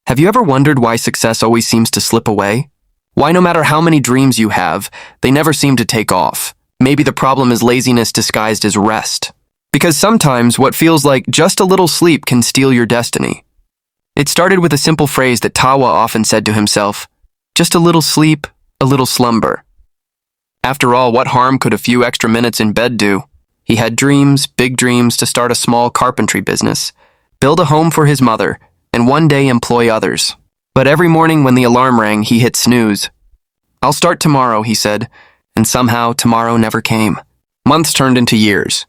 Have you ever wondered why success always seems to slip away? Why no matter how many dreams you have, they never seem to take off? Maybe the problem is laziness disguised as rest. Because sometimes what feels like just a little sleep can steal your destiny. It started with a simple phrase that Tawa often said to himself, just a little sleep, a little slumber. After all, what harm could a few extra minutes in bed do? He had dreams, big dreams, to start a small carpentry business, build a home for his mother, and one day employ others. But every morning when the alarm rang, he hit snooze. I'll start tomorrow, he said, and somehow tomorrow never came. Months turned into years.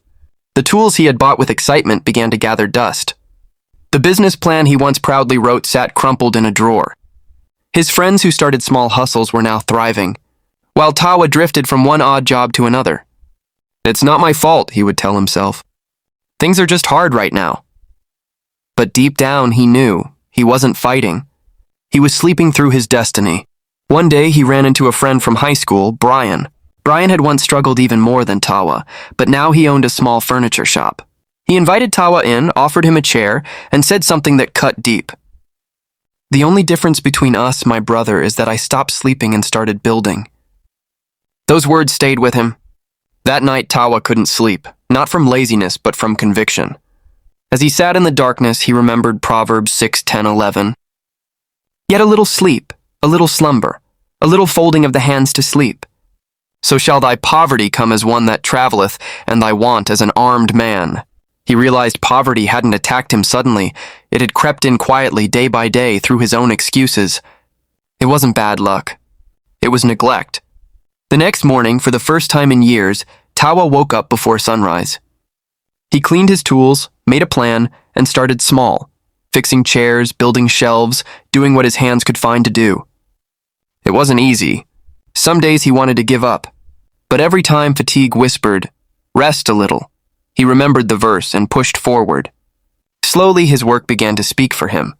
The tools he had bought with excitement began to gather dust. The business plan he once proudly wrote sat crumpled in a drawer. His friends who started small hustles were now thriving, while Tawa drifted from one odd job to another. It's not my fault, he would tell himself. Things are just hard right now. But deep down, he knew he wasn't fighting. He was sleeping through his destiny. One day, he ran into a friend from high school, Brian. Brian had once struggled even more than Tawa, but now he owned a small furniture shop. He invited Tawa in, offered him a chair, and said something that cut deep. The only difference between us, my brother, is that I stopped sleeping and started building. Those words stayed with him. That night, Tawa couldn't sleep, not from laziness, but from conviction. As he sat in the darkness, he remembered Proverbs 6:10-11. Yet a little sleep, a little slumber, a little folding of the hands to sleep. So shall thy poverty come as one that travelleth, and thy want as an armed man. He realized poverty hadn't attacked him suddenly. It had crept in quietly, day by day, through his own excuses. It wasn't bad luck. It was neglect. The next morning, for the first time in years, Tawa woke up before sunrise. He cleaned his tools, made a plan, and started small, fixing chairs, building shelves, doing what his hands could find to do. It wasn't easy. Some days he wanted to give up, but every time fatigue whispered, rest a little, he remembered the verse and pushed forward. Slowly his work began to speak for him.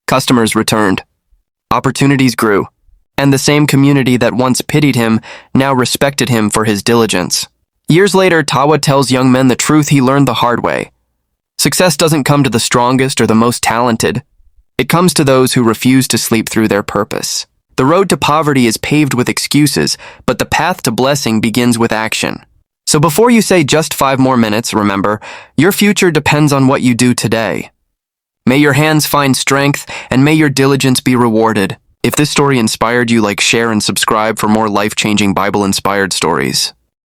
Customers returned. Opportunities grew, and the same community that once pitied him now respected him for his diligence. Years later, Tawa tells young men the truth he learned the hard way. Success doesn't come to the strongest or the most talented. It comes to those who refuse to sleep through their purpose. The road to poverty is paved with excuses, but the path to blessing begins with action. So before you say just 5 more minutes, remember, your future depends on what you do today. May your hands find strength, and may your diligence be rewarded. If this story inspired you, share and subscribe for more life-changing Bible-inspired stories.